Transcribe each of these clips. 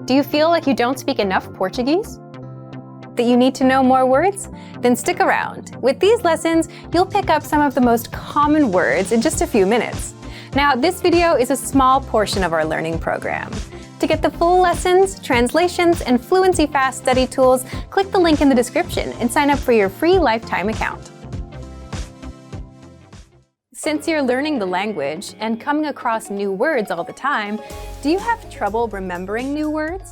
Do you feel like you don't speak enough Portuguese? That you need to know more words? Then stick around. With these lessons, you'll pick up some of the most common words in just a few minutes. Now, this video is a small portion of our learning program. To get the full lessons, translations, and Fluency Fast study tools, click the link in the description and sign up for your free lifetime account. Since you're learning the language and coming across new words all the time, do you have trouble remembering new words?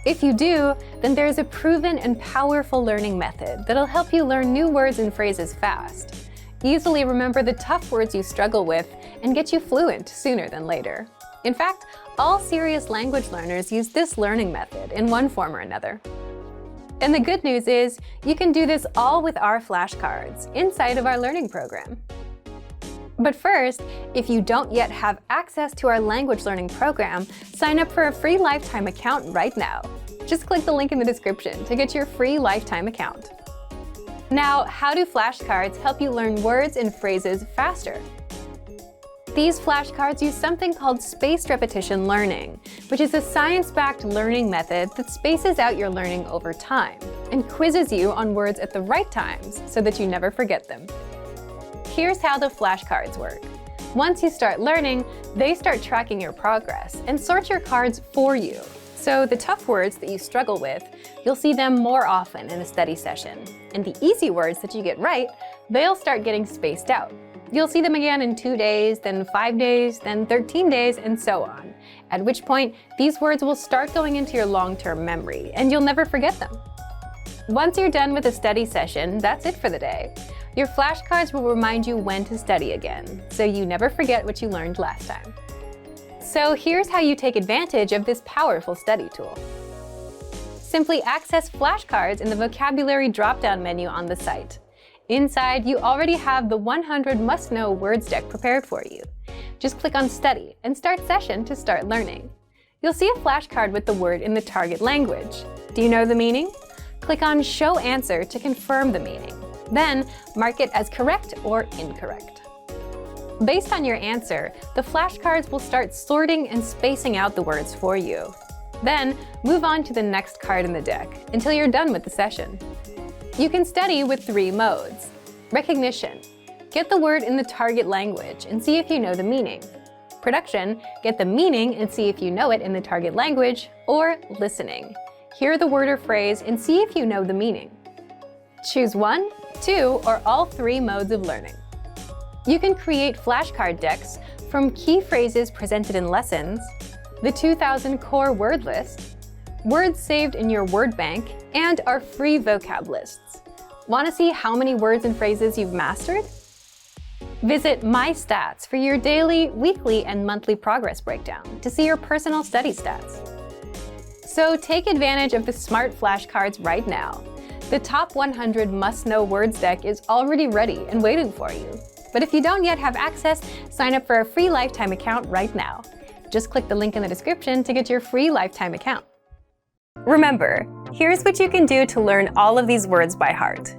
If you do, then there's a proven and powerful learning method that'll help you learn new words and phrases fast. Easily remember the tough words you struggle with and get you fluent sooner than later. In fact, all serious language learners use this learning method in one form or another. And the good news is, you can do this all with our flashcards inside of our learning program. But first, if you don't yet have access to our language learning program, sign up for a free lifetime account right now. Just click the link in the description to get your free lifetime account. Now, how do flashcards help you learn words and phrases faster? These flashcards use something called spaced repetition learning, which is a science-backed learning method that spaces out your learning over time and quizzes you on words at the right times so that you never forget them. Here's how the flashcards work. Once you start learning, they start tracking your progress and sort your cards for you. So the tough words that you struggle with, you'll see them more often in a study session. And the easy words that you get right, they'll start getting spaced out. You'll see them again in 2 days, then 5 days, then 13 days, and so on. At which point, these words will start going into your long-term memory, and you'll never forget them. Once you're done with a study session, that's it for the day. Your flashcards will remind you when to study again, so you never forget what you learned last time. So here's how you take advantage of this powerful study tool. Simply access flashcards in the vocabulary drop-down menu on the site. Inside, you already have the 100 must-know words deck prepared for you. Just click on Study and Start Session to start learning. You'll see a flashcard with the word in the target language. Do you know the meaning? Click on Show Answer to confirm the meaning. Then, mark it as correct or incorrect. Based on your answer, the flashcards will start sorting and spacing out the words for you. Then, move on to the next card in the deck until you're done with the session. You can study with 3 modes. Recognition. Get the word in the target language and see if you know the meaning. Production. Get the meaning and see if you know it in the target language. Or listening. Hear the word or phrase and see if you know the meaning. Choose 1, 2, or all 3 modes of learning. You can create flashcard decks from key phrases presented in lessons, the 2000 core word list, words saved in your word bank, and our free vocab lists. Want to see how many words and phrases you've mastered? Visit My Stats for your daily, weekly, and monthly progress breakdown to see your personal study stats. So take advantage of the smart flashcards right now. The top 100 must-know words deck is already ready and waiting for you. But if you don't yet have access, sign up for a free lifetime account right now. Just click the link in the description to get your free lifetime account. Remember, here's what you can do to learn all of these words by heart.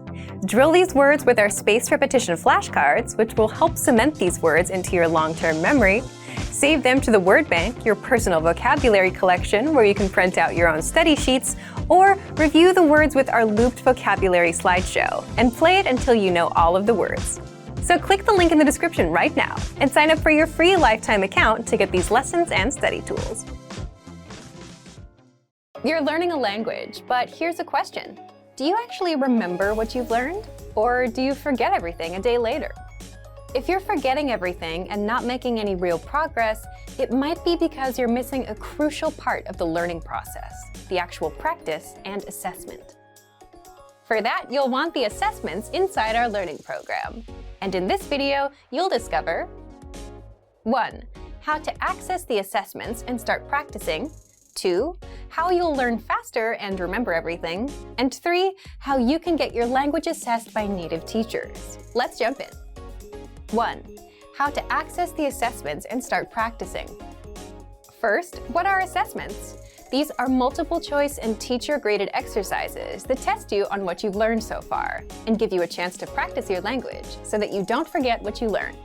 Drill these words with our spaced repetition flashcards, which will help cement these words into your long-term memory. Save them to the word bank, your personal vocabulary collection, where you can print out your own study sheets, or review the words with our looped vocabulary slideshow, and play it until you know all of the words. So click the link in the description right now and sign up for your free lifetime account to get these lessons and study tools. You're learning a language, but here's a question. Do you actually remember what you've learned? Or do you forget everything a day later? If you're forgetting everything and not making any real progress, it might be because you're missing a crucial part of the learning process, the actual practice and assessment. For that, you'll want the assessments inside our learning program. And in this video, you'll discover 1. How to access the assessments and start practicing. 2. How you'll learn faster and remember everything. And 3. How you can get your language assessed by native teachers. Let's jump in. 1. How to access the assessments and start practicing. First, what are assessments? These are multiple choice and teacher-graded exercises that test you on what you've learned so far and give you a chance to practice your language so that you don't forget what you learn.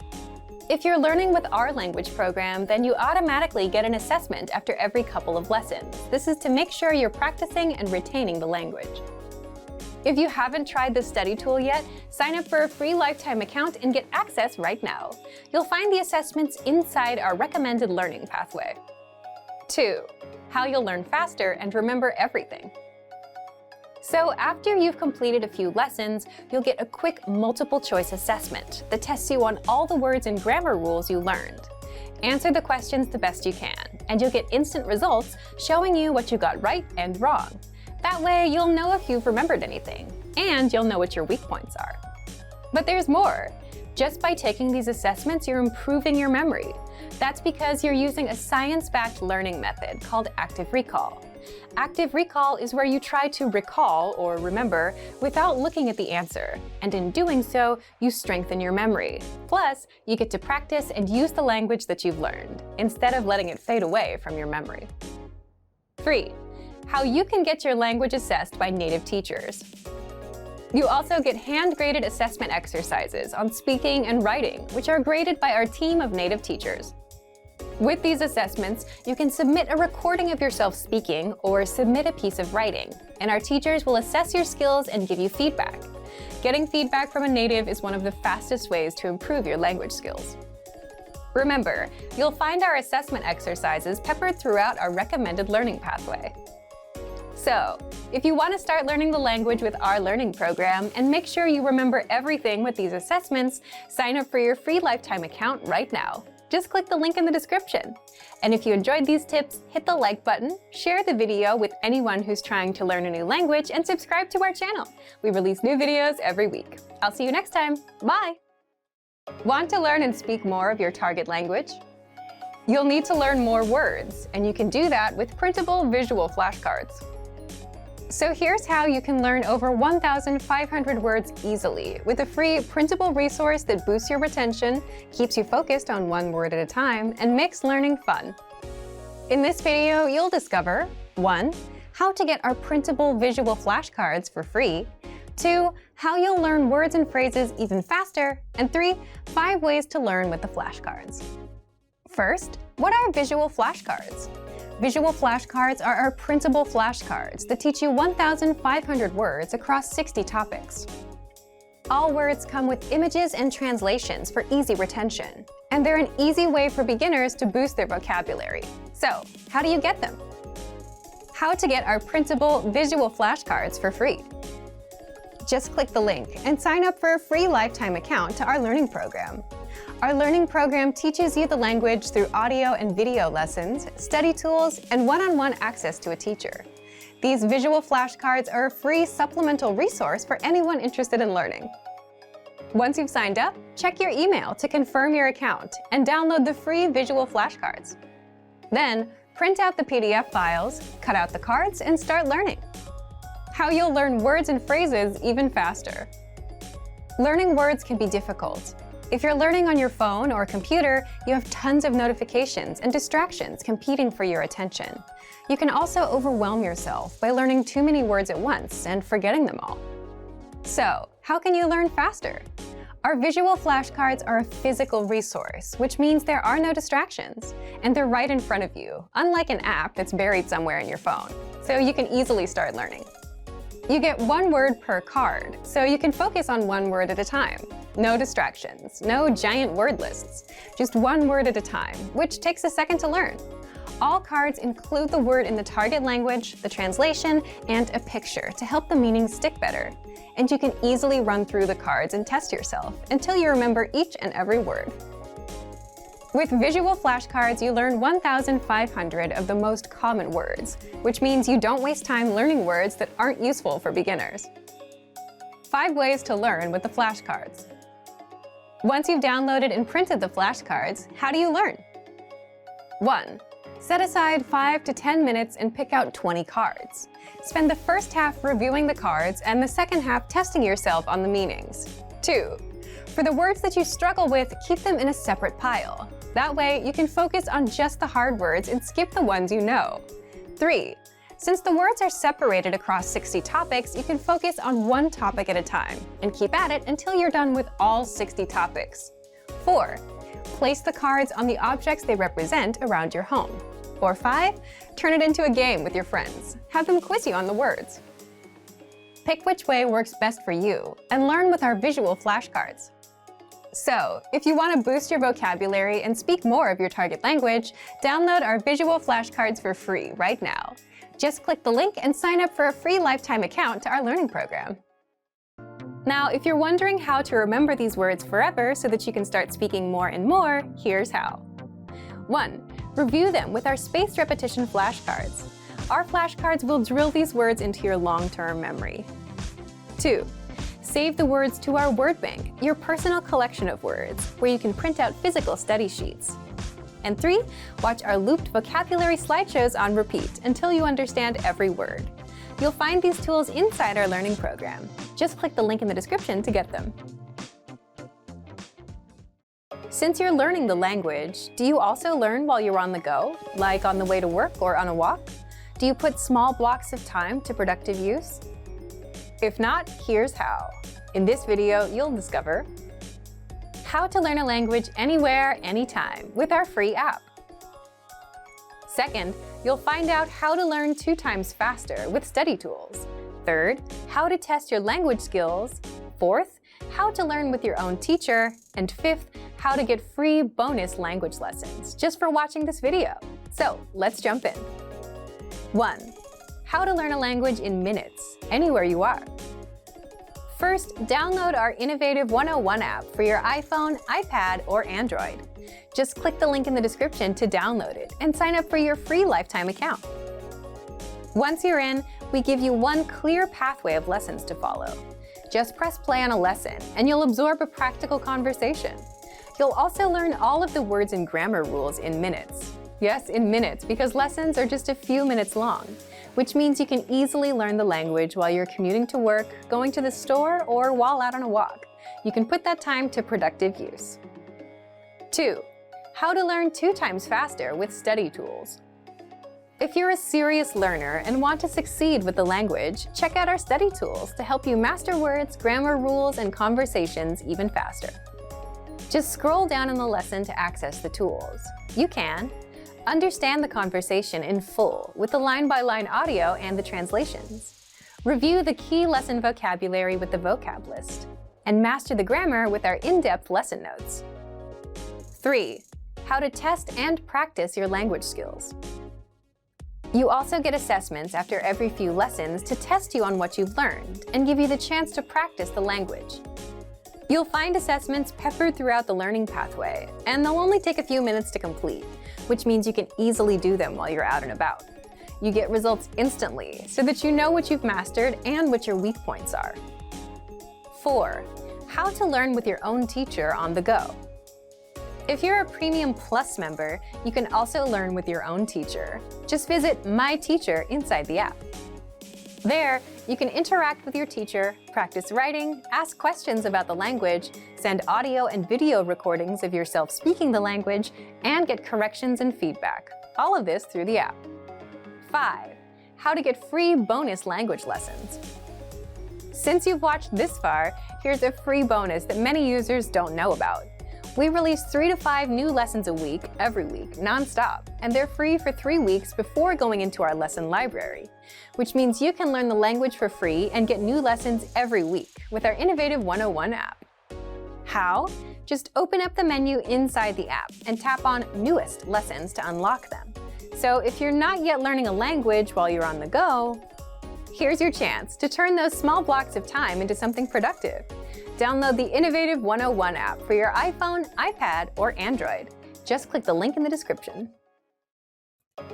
If you're learning with our language program, then you automatically get an assessment after every couple of lessons. This is to make sure you're practicing and retaining the language. If you haven't tried this study tool yet, sign up for a free lifetime account and get access right now. You'll find the assessments inside our recommended learning pathway. 2. How you'll learn faster and remember everything. So after you've completed a few lessons, you'll get a quick multiple-choice assessment that tests you on all the words and grammar rules you learned. Answer the questions the best you can, and you'll get instant results showing you what you got right and wrong. That way, you'll know if you've remembered anything, and you'll know what your weak points are. But there's more. Just by taking these assessments, you're improving your memory. That's because you're using a science-backed learning method called active recall. Active recall is where you try to recall or remember without looking at the answer, and in doing so, you strengthen your memory. Plus, you get to practice and use the language that you've learned, instead of letting it fade away from your memory. 3. How you can get your language assessed by native teachers. You also get hand-graded assessment exercises on speaking and writing, which are graded by our team of native teachers. With these assessments, you can submit a recording of yourself speaking or submit a piece of writing, and our teachers will assess your skills and give you feedback. Getting feedback from a native is one of the fastest ways to improve your language skills. Remember, you'll find our assessment exercises peppered throughout our recommended learning pathway. So, if you want to start learning the language with our learning program and make sure you remember everything with these assessments, sign up for your free lifetime account right now. Just click the link in the description. And if you enjoyed these tips, hit the like button, share the video with anyone who's trying to learn a new language, and subscribe to our channel. We release new videos every week. I'll see you next time. Bye! Want to learn and speak more of your target language? You'll need to learn more words, and you can do that with printable visual flashcards. So here's how you can learn over 1,500 words easily with a free printable resource that boosts your retention, keeps you focused on one word at a time, and makes learning fun. In this video, you'll discover 1. How to get our printable visual flashcards for free, 2. How you'll learn words and phrases even faster, and 3. 5 ways to learn with the flashcards. First, what are visual flashcards? Visual flashcards are our printable flashcards that teach you 1,500 words across 60 topics. All words come with images and translations for easy retention, and they're an easy way for beginners to boost their vocabulary. So, how do you get them? How to get our printable visual flashcards for free. Just click the link and sign up for a free lifetime account to our learning program. Our learning program teaches you the language through audio and video lessons, study tools, and one-on-one access to a teacher. These visual flashcards are a free supplemental resource for anyone interested in learning. Once you've signed up, check your email to confirm your account and download the free visual flashcards. Then, print out the PDF files, cut out the cards, and start learning. How you'll learn words and phrases even faster. Learning words can be difficult. If you're learning on your phone or computer, you have tons of notifications and distractions competing for your attention. You can also overwhelm yourself by learning too many words at once and forgetting them all. So, how can you learn faster? Our visual flashcards are a physical resource, which means there are no distractions, and they're right in front of you, unlike an app that's buried somewhere in your phone, so you can easily start learning. You get 1 word per card, so you can focus on 1 word at a time. No distractions, no giant word lists, just 1 word at a time, which takes a second to learn. All cards include the word in the target language, the translation, and a picture to help the meaning stick better. And you can easily run through the cards and test yourself until you remember each and every word. With visual flashcards, you learn 1,500 of the most common words, which means you don't waste time learning words that aren't useful for beginners. 5 ways to learn with the flashcards. Once you've downloaded and printed the flashcards, how do you learn? 1. Set aside 5 to 10 minutes and pick out 20 cards. Spend the first half reviewing the cards and the second half testing yourself on the meanings. 2. For the words that you struggle with, keep them in a separate pile. That way, you can focus on just the hard words and skip the ones you know. 3. Since the words are separated across 60 topics, you can focus on 1 topic at a time and keep at it until you're done with all 60 topics. 4. Place the cards on the objects they represent around your home. Or 5, turn it into a game with your friends. Have them quiz you on the words. Pick which way works best for you and learn with our visual flashcards. So, if you want to boost your vocabulary and speak more of your target language, download our visual flashcards for free right now. Just click the link and sign up for a free lifetime account to our learning program. Now, if you're wondering how to remember these words forever so that you can start speaking more and more, here's how. 1. Review them with our spaced repetition flashcards. Our flashcards will drill these words into your long-term memory. 2. Save the words to our word bank, your personal collection of words, where you can print out physical study sheets. And 3. Watch our looped vocabulary slideshows on repeat until you understand every word. You'll find these tools inside our learning program. Just click the link in the description to get them. Since you're learning the language, do you also learn while you're on the go, like on the way to work or on a walk? Do you put small blocks of time to productive use? If not, here's how. In this video, you'll discover how to learn a language anywhere, anytime with our free app. Second, you'll find out how to learn 2 times faster with study tools. Third, how to test your language skills. Fourth, how to learn with your own teacher. And 5th, how to get free bonus language lessons just for watching this video. So let's jump in. 1. How to learn a language in minutes, anywhere you are. First, download our innovative 101 app for your iPhone, iPad, or Android. Just click the link in the description to download it and sign up for your free lifetime account. Once you're in, we give you one clear pathway of lessons to follow. Just press play on a lesson and you'll absorb a practical conversation. You'll also learn all of the words and grammar rules in minutes. Yes, in minutes, because lessons are just a few minutes long, which means you can easily learn the language while you're commuting to work, going to the store, or while out on a walk. You can put that time to productive use. 2. How to learn 2 times faster with study tools. If you're a serious learner and want to succeed with the language, check out our study tools to help you master words, grammar rules, and conversations even faster. Just scroll down in the lesson to access the tools. You can understand the conversation in full with the line-by-line audio and the translations. Review the key lesson vocabulary with the vocab list. And master the grammar with our in-depth lesson notes. 3. How to test and practice your language skills. You also get assessments after every few lessons to test you on what you've learned and give you the chance to practice the language. You'll find assessments peppered throughout the learning pathway, and they'll only take a few minutes to complete, which means you can easily do them while you're out and about. You get results instantly so that you know what you've mastered and what your weak points are. 4. How to learn with your own teacher on the go. If you're a Premium Plus member, you can also learn with your own teacher. Just visit My Teacher inside the app. There, you can interact with your teacher, practice writing, ask questions about the language, send audio and video recordings of yourself speaking the language, and get corrections and feedback. All of this through the app. 5. How to get free bonus language lessons. Since you've watched this far, here's a free bonus that many users don't know about. We release 3 to 5 new lessons a week, every week, non-stop, and they're free for 3 weeks before going into our lesson library, which means you can learn the language for free and get new lessons every week with our innovative 101 app. How? Just open up the menu inside the app and tap on Newest Lessons to unlock them. So if you're not yet learning a language while you're on the go, here's your chance to turn those small blocks of time into something productive. Download the innovative 101 app for your iPhone, iPad, or Android. Just click the link in the description.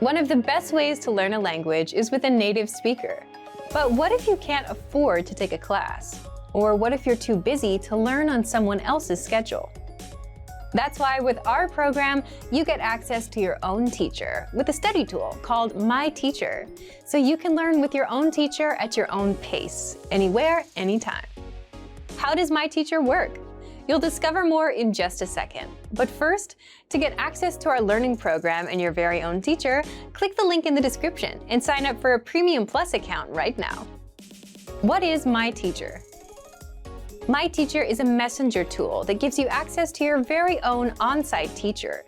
One of the best ways to learn a language is with a native speaker. But what if you can't afford to take a class? Or what if you're too busy to learn on someone else's schedule? That's why with our program, you get access to your own teacher with a study tool called My Teacher, so you can learn with your own teacher at your own pace, anywhere, anytime. How does My Teacher work? You'll discover more in just a second. But first, to get access to our learning program and your very own teacher, click the link in the description and sign up for a Premium Plus account right now. What is My Teacher? My Teacher is a messenger tool that gives you access to your very own on-site teacher.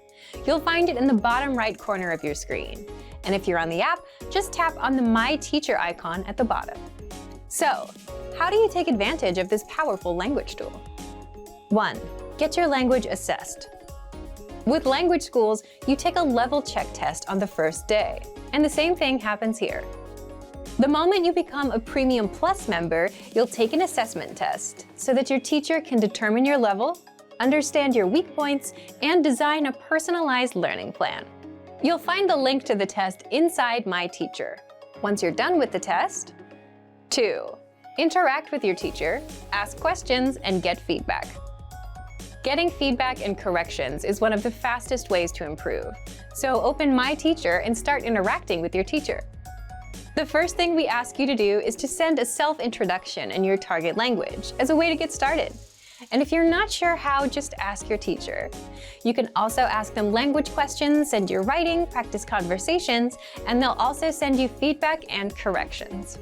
You'll find it in the bottom right corner of your screen. And if you're on the app, just tap on the My Teacher icon at the bottom. So, how do you take advantage of this powerful language tool? 1. Get your language assessed. With language schools, you take a level check test on the first day, and the same thing happens here. The moment you become a Premium Plus member, you'll take an assessment test so that your teacher can determine your level, understand your weak points, and design a personalized learning plan. You'll find the link to the test inside My Teacher. Once you're done with the test, 2. Interact with your teacher, ask questions, and get feedback. Getting feedback and corrections is one of the fastest ways to improve. So open My Teacher and start interacting with your teacher. The first thing we ask you to do is to send a self-introduction in your target language as a way to get started. And if you're not sure how, just ask your teacher. You can also ask them language questions, send your writing, practice conversations, and they'll also send you feedback and corrections.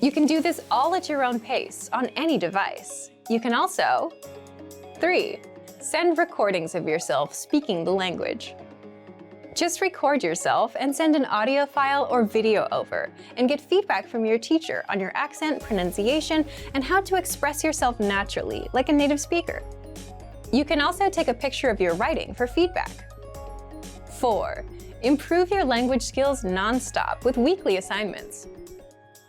You can do this all at your own pace on any device. You can also 3. Send recordings of yourself speaking the language. Just record yourself and send an audio file or video over, and get feedback from your teacher on your accent, pronunciation, and how to express yourself naturally, like a native speaker. You can also take a picture of your writing for feedback. 4. Improve your language skills non-stop with weekly assignments.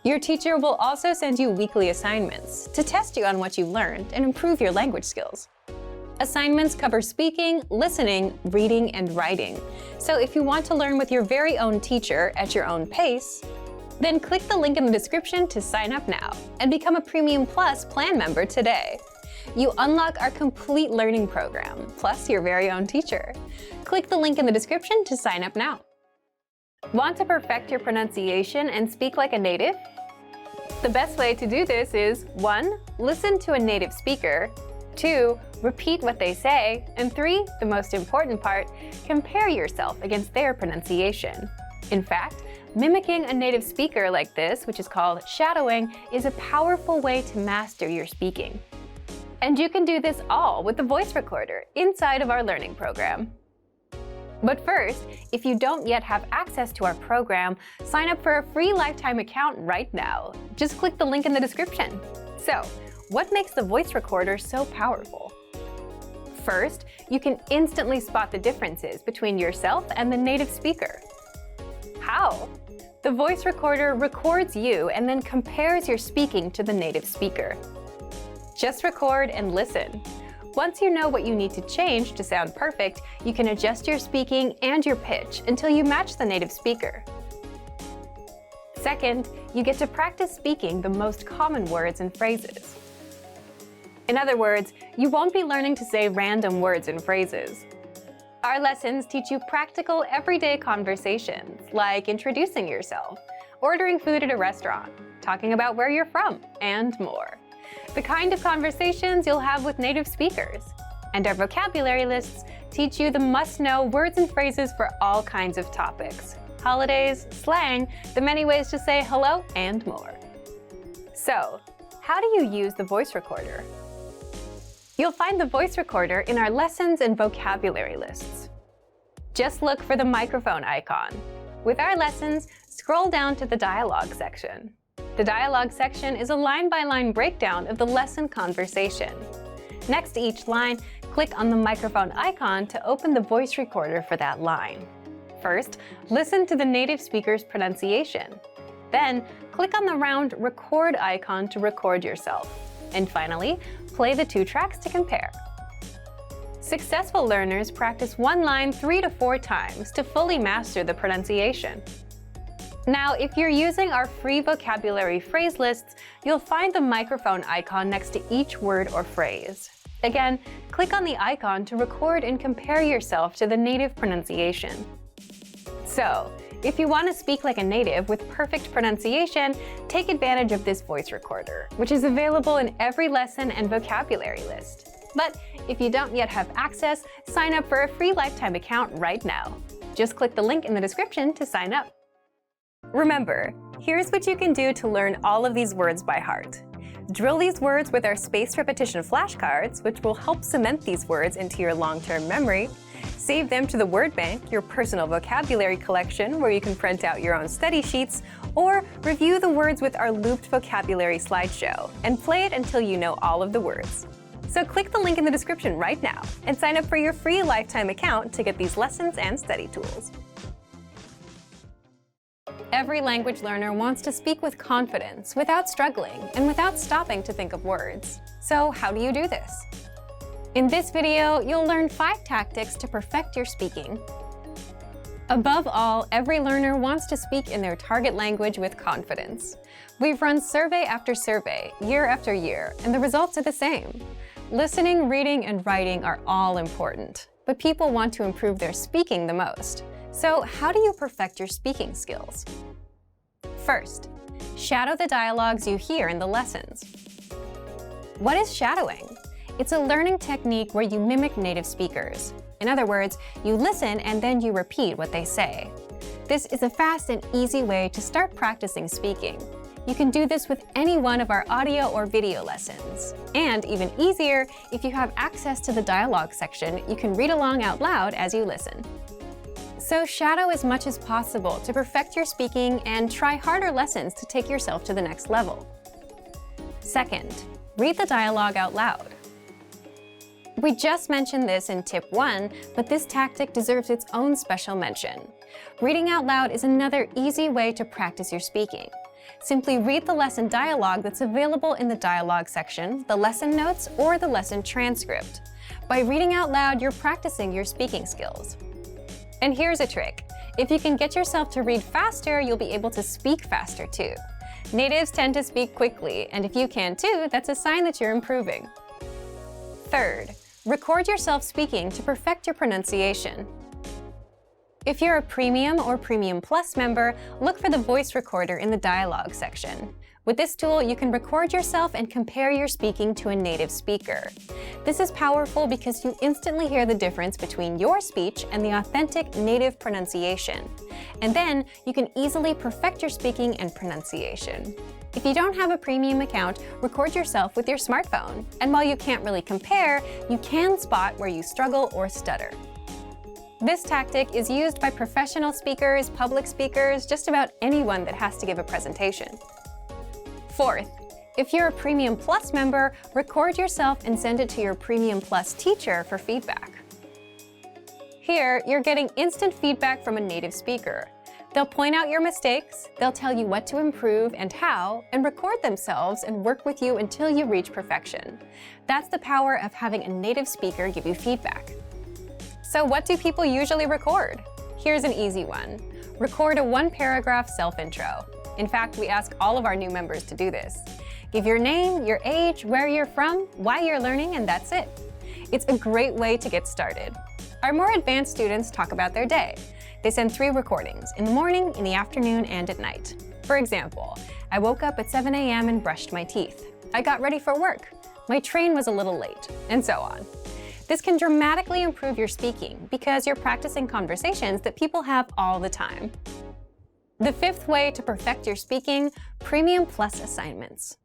Your teacher will also send you weekly assignments to test you on what you've learned and improve your language skills. Assignments cover speaking, listening, reading, and writing. So if you want to learn with your very own teacher at your own pace, then click the link in the description to sign up now and become a Premium Plus plan member today. You unlock our complete learning program, plus your very own teacher. Click the link in the description to sign up now. Want to perfect your pronunciation and speak like a native? The best way to do this is 1. Listen to a native speaker, 2. Repeat what they say, and 3. The most important part, compare yourself against their pronunciation. In fact, mimicking a native speaker like this, which is called shadowing, is a powerful way to master your speaking. And you can do this all with the voice recorder inside of our learning program. But first, if you don't yet have access to our program, sign up for a free lifetime account right now. Just click the link in the description. So, what makes the voice recorder so powerful? First, you can instantly spot the differences between yourself and the native speaker. How? The voice recorder records you and then compares your speaking to the native speaker. Just record and listen. Once you know what you need to change to sound perfect, you can adjust your speaking and your pitch until you match the native speaker. Second, you get to practice speaking the most common words and phrases. In other words, you won't be learning to say random words and phrases. Our lessons teach you practical, everyday conversations, like introducing yourself, ordering food at a restaurant, talking about where you're from, and more. The kind of conversations you'll have with native speakers. And our vocabulary lists teach you the must-know words and phrases for all kinds of topics, holidays, slang, the many ways to say hello, and more. So, how do you use the voice recorder? You'll find the voice recorder in our lessons and vocabulary lists. Just look for the microphone icon. With our lessons, scroll down to the dialogue section. The dialogue section is a line-by-line breakdown of the lesson conversation. Next to each line, click on the microphone icon to open the voice recorder for that line. First, listen to the native speaker's pronunciation. Then, click on the round record icon to record yourself. And finally, play the 2 tracks to compare. Successful learners practice one line 3 to 4 times to fully master the pronunciation. Now, if you're using our free vocabulary phrase lists, you'll find the microphone icon next to each word or phrase. Again, click on the icon to record and compare yourself to the native pronunciation. So, if you want to speak like a native with perfect pronunciation, take advantage of this voice recorder, which is available in every lesson and vocabulary list. But if you don't yet have access, sign up for a free lifetime account right now. Just click the link in the description to sign up. Remember, here's what you can do to learn all of these words by heart. Drill these words with our spaced repetition flashcards, which will help cement these words into your long-term memory. Save them to the word bank, your personal vocabulary collection, where you can print out your own study sheets, or review the words with our looped vocabulary slideshow, and play it until you know all of the words. So click the link in the description right now and sign up for your free lifetime account to get these lessons and study tools. Every language learner wants to speak with confidence, without struggling, and without stopping to think of words. So how do you do this? In this video, you'll learn 5 tactics to perfect your speaking. Above all, every learner wants to speak in their target language with confidence. We've run survey after survey, year after year, and the results are the same. Listening, reading, and writing are all important, but people want to improve their speaking the most. So how do you perfect your speaking skills? First, shadow the dialogues you hear in the lessons. What is shadowing? It's a learning technique where you mimic native speakers. In other words, you listen and then you repeat what they say. This is a fast and easy way to start practicing speaking. You can do this with any one of our audio or video lessons. And even easier, if you have access to the dialogue section, you can read along out loud as you listen. So shadow as much as possible to perfect your speaking and try harder lessons to take yourself to the next level. Second, read the dialogue out loud. We just mentioned this in tip 1, but this tactic deserves its own special mention. Reading out loud is another easy way to practice your speaking. Simply read the lesson dialogue that's available in the dialogue section, the lesson notes, or the lesson transcript. By reading out loud, you're practicing your speaking skills. And here's a trick. If you can get yourself to read faster, you'll be able to speak faster too. Natives tend to speak quickly, and if you can too, that's a sign that you're improving. Third, record yourself speaking to perfect your pronunciation. If you're a Premium or Premium Plus member, look for the voice recorder in the dialogue section. With this tool, you can record yourself and compare your speaking to a native speaker. This is powerful because you instantly hear the difference between your speech and the authentic native pronunciation. And then you can easily perfect your speaking and pronunciation. If you don't have a premium account, record yourself with your smartphone. And while you can't really compare, you can spot where you struggle or stutter. This tactic is used by professional speakers, public speakers, just about anyone that has to give a presentation. Fourth, if you're a Premium Plus member, record yourself and send it to your Premium Plus teacher for feedback. Here, you're getting instant feedback from a native speaker. They'll point out your mistakes, they'll tell you what to improve and how, and record themselves and work with you until you reach perfection. That's the power of having a native speaker give you feedback. So what do people usually record? Here's an easy one. Record a 1-paragraph self-intro. In fact, we ask all of our new members to do this. Give your name, your age, where you're from, why you're learning, and that's it. It's a great way to get started. Our more advanced students talk about their day. They send 3 recordings, in the morning, in the afternoon, and at night. For example, I woke up at 7 a.m. and brushed my teeth. I got ready for work. My train was a little late, and so on. This can dramatically improve your speaking because you're practicing conversations that people have all the time. The 5th way to perfect your speaking, Premium Plus assignments.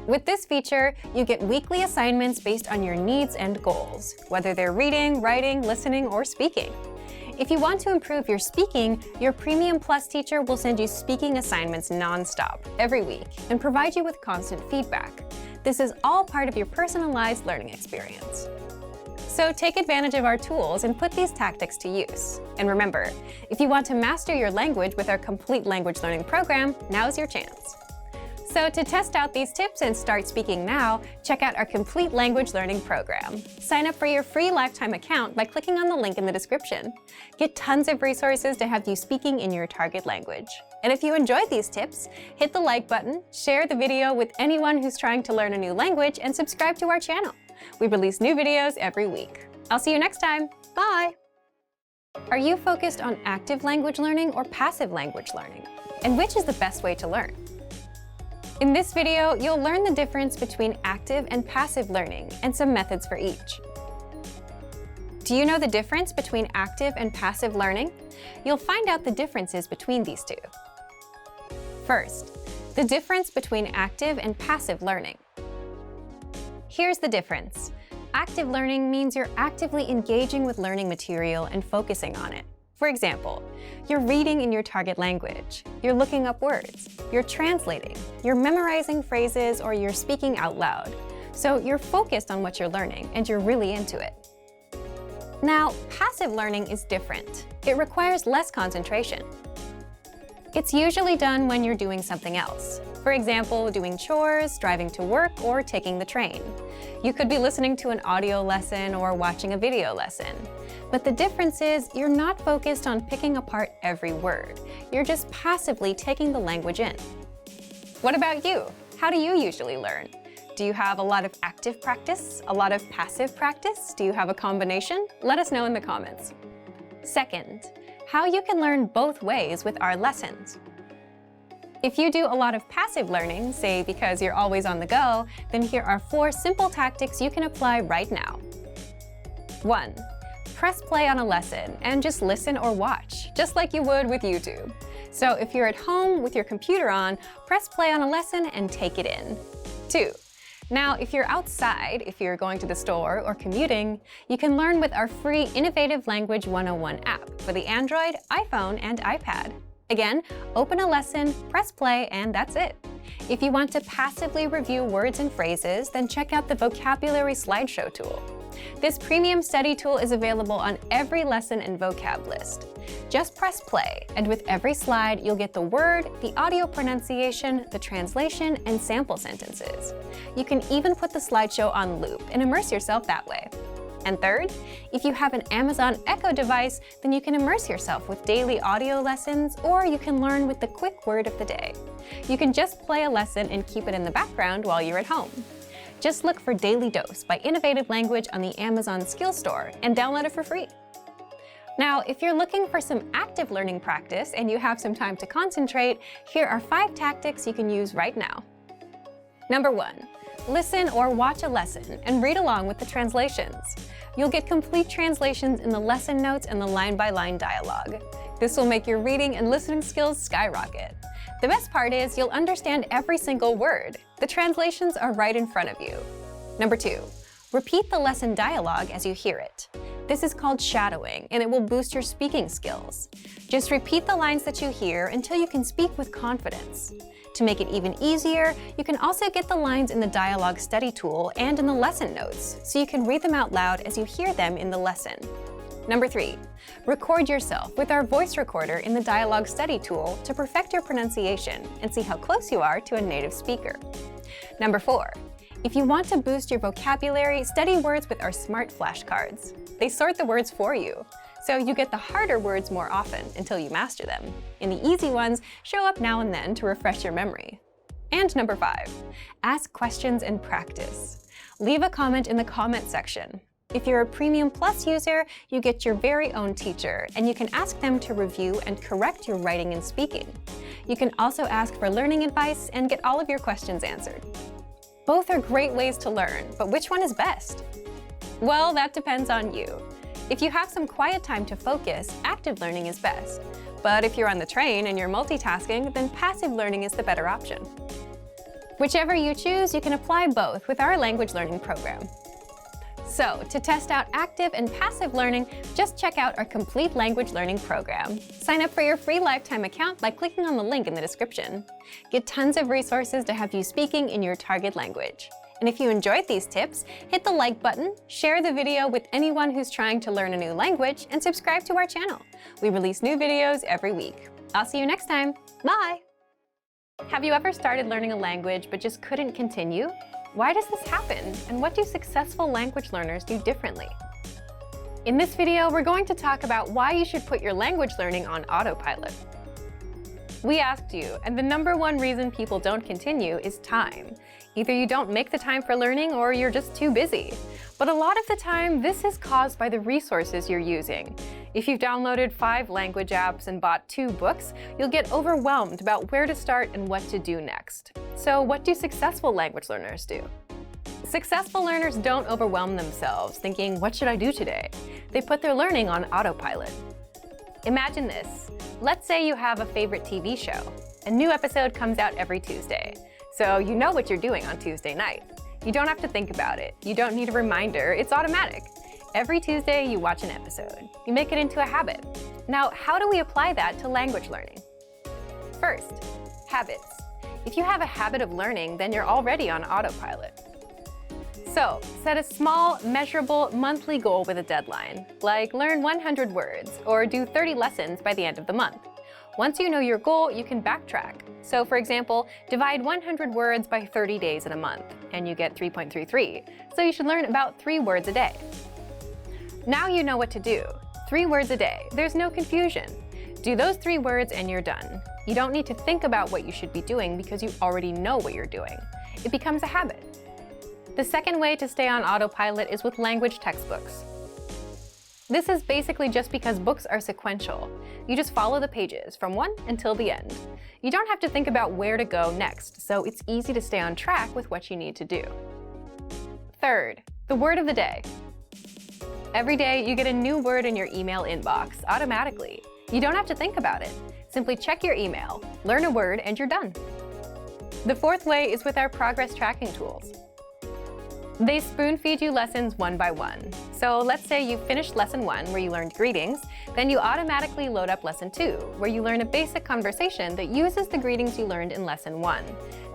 With this feature, you get weekly assignments based on your needs and goals, whether they're reading, writing, listening, or speaking. If you want to improve your speaking, your Premium Plus teacher will send you speaking assignments non-stop every week and provide you with constant feedback. This is all part of your personalized learning experience. So take advantage of our tools and put these tactics to use. And remember, if you want to master your language with our complete language learning program, now's your chance. So to test out these tips and start speaking now, check out our complete language learning program. Sign up for your free lifetime account by clicking on the link in the description. Get tons of resources to have you speaking in your target language. And if you enjoyed these tips, hit the like button, share the video with anyone who's trying to learn a new language, and subscribe to our channel. We release new videos every week. I'll see you next time. Bye! Are you focused on active language learning or passive language learning? And which is the best way to learn? In this video, you'll learn the difference between active and passive learning and some methods for each. Do you know the difference between active and passive learning? You'll find out the differences between these two. First, The difference between active and passive learning. Here's the difference. Active learning means you're actively engaging with learning material and focusing on it. For example, you're reading in your target language, you're looking up words, you're translating, you're memorizing phrases, or you're speaking out loud. So you're focused on what you're learning and you're really into it. Now, passive learning is different. It requires less concentration. It's usually done when you're doing something else. For example, doing chores, driving to work, or taking the train. You could be listening to an audio lesson or watching a video lesson. But the difference is you're not focused on picking apart every word. You're just passively taking the language in. What about you? How do you usually learn? Do you have a lot of active practice? A lot of passive practice? Do you have a combination? Let us know in the comments. Second, how you can learn both ways with our lessons. If you do a lot of passive learning, say because you're always on the go, then here are 4 simple tactics you can apply right now. 1. Press play on a lesson and just listen or watch, just like you would with YouTube. So if you're at home with your computer on, press play on a lesson and take it in. 2. Now, if you're outside, if you're going to the store or commuting, you can learn with our free Innovative Language 101 app for the Android, iPhone, and iPad. Again, open a lesson, press play, and that's it. If you want to passively review words and phrases, then check out the Vocabulary Slideshow tool. This premium study tool is available on every lesson and vocab list. Just press play, and with every slide, you'll get the word, the audio pronunciation, the translation, and sample sentences. You can even put the slideshow on loop and immerse yourself that way. And third, if you have an Amazon Echo device, then you can immerse yourself with daily audio lessons, or you can learn with the quick word of the day. You can just play a lesson and keep it in the background while you're at home. Just look for Daily Dose by Innovative Language on the Amazon Skills Store and download it for free. Now, if you're looking for some active learning practice and you have some time to concentrate, here are 5 tactics you can use right now. Number 1. Listen or watch a lesson and read along with the translations. You'll get complete translations in the lesson notes and the line-by-line dialogue. This will make your reading and listening skills skyrocket. The best part is you'll understand every single word. The translations are right in front of you. Number 2. Repeat the lesson dialogue as you hear it. This is called shadowing, and it will boost your speaking skills. Just repeat the lines that you hear until you can speak with confidence. To make it even easier, you can also get the lines in the dialogue study tool and in the lesson notes, so you can read them out loud as you hear them in the lesson. Number 3. Record yourself with our voice recorder in the dialogue study tool to perfect your pronunciation and see how close you are to a native speaker. Number 4. If you want to boost your vocabulary, study words with our smart flashcards. They sort the words for you, so you get the harder words more often until you master them, and the easy ones show up now and then to refresh your memory. And number 5, ask questions and practice. Leave a comment in the comment section. If you're a Premium Plus user, you get your very own teacher, and you can ask them to review and correct your writing and speaking. You can also ask for learning advice and get all of your questions answered. Both are great ways to learn, but which one is best? Well, that depends on you. If you have some quiet time to focus, active learning is best. But if you're on the train and you're multitasking, then passive learning is the better option. Whichever you choose, you can apply both with our language learning program. So, to test out active and passive learning, just check out our complete language learning program. Sign up for your free lifetime account by clicking on the link in the description. Get tons of resources to have you speaking in your target language. And if you enjoyed these tips, hit the like button, share the video with anyone who's trying to learn a new language, and subscribe to our channel. We release new videos every week. I'll see you next time. Bye! Have you ever started learning a language but just couldn't continue? Why does this happen, and what do successful language learners do differently? In this video, we're going to talk about why you should put your language learning on autopilot. We asked you, and the #1 reason people don't continue is time. Either you don't make the time for learning or you're just too busy. But a lot of the time, this is caused by the resources you're using. If you've downloaded 5 language apps and bought 2 books, you'll get overwhelmed about where to start and what to do next. So what do successful language learners do? Successful learners don't overwhelm themselves thinking, what should I do today? They put their learning on autopilot. Imagine this. Let's say you have a favorite TV show. A new episode comes out every Tuesday, so you know what you're doing on Tuesday night. You don't have to think about it. You don't need a reminder. It's automatic. Every Tuesday, you watch an episode. You make it into a habit. Now, how do we apply that to language learning? First, habits. If you have a habit of learning, then you're already on autopilot. So, set a small, measurable, monthly goal with a deadline, like learn 100 words or do 30 lessons by the end of the month. Once you know your goal, you can backtrack. So, for example, divide 100 words by 30 days in a month, and you get 3.33. So you should learn about 3 words a day. Now you know what to do. 3 words a day. There's no confusion. Do those 3 words and you're done. You don't need to think about what you should be doing because you already know what you're doing. It becomes a habit. The second way to stay on autopilot is with language textbooks. This is basically just because books are sequential. You just follow the pages from one until the end. You don't have to think about where to go next, so it's easy to stay on track with what you need to do. Third, the word of the day. Every day, you get a new word in your email inbox automatically. You don't have to think about it. Simply check your email, learn a word, and you're done. The fourth way is with our progress tracking tools. They spoon-feed you lessons one by one. So let's say you finished lesson 1 where you learned greetings, then you automatically load up lesson 2 where you learn a basic conversation that uses the greetings you learned in lesson 1.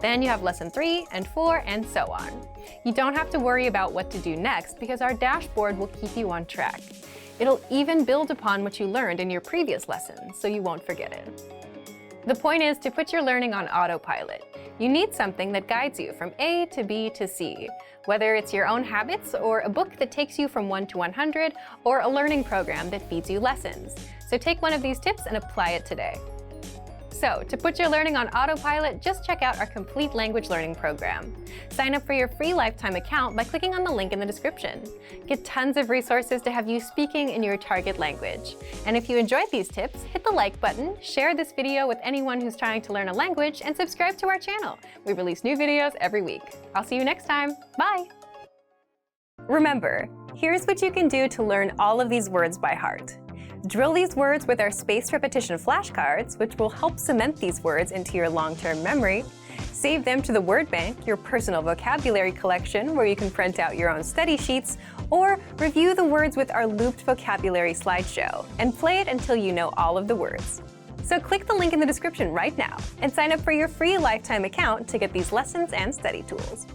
Then you have lesson 3 and 4 and so on. You don't have to worry about what to do next because our dashboard will keep you on track. It'll even build upon what you learned in your previous lessons so you won't forget it. The point is to put your learning on autopilot. You need something that guides you from A to B to C, whether it's your own habits or a book that takes you from 1 to 100 or a learning program that feeds you lessons. So take one of these tips and apply it today. So, to put your learning on autopilot, just check out our complete language learning program. Sign up for your free lifetime account by clicking on the link in the description. Get tons of resources to have you speaking in your target language. And if you enjoyed these tips, hit the like button, share this video with anyone who's trying to learn a language, and subscribe to our channel. We release new videos every week. I'll see you next time. Bye! Remember, here's what you can do to learn all of these words by heart. Drill these words with our spaced repetition flashcards, which will help cement these words into your long-term memory. Save them to the word bank, your personal vocabulary collection, where you can print out your own study sheets, or review the words with our looped vocabulary slideshow, and play it until you know all of the words. So click the link in the description right now and sign up for your free lifetime account to get these lessons and study tools.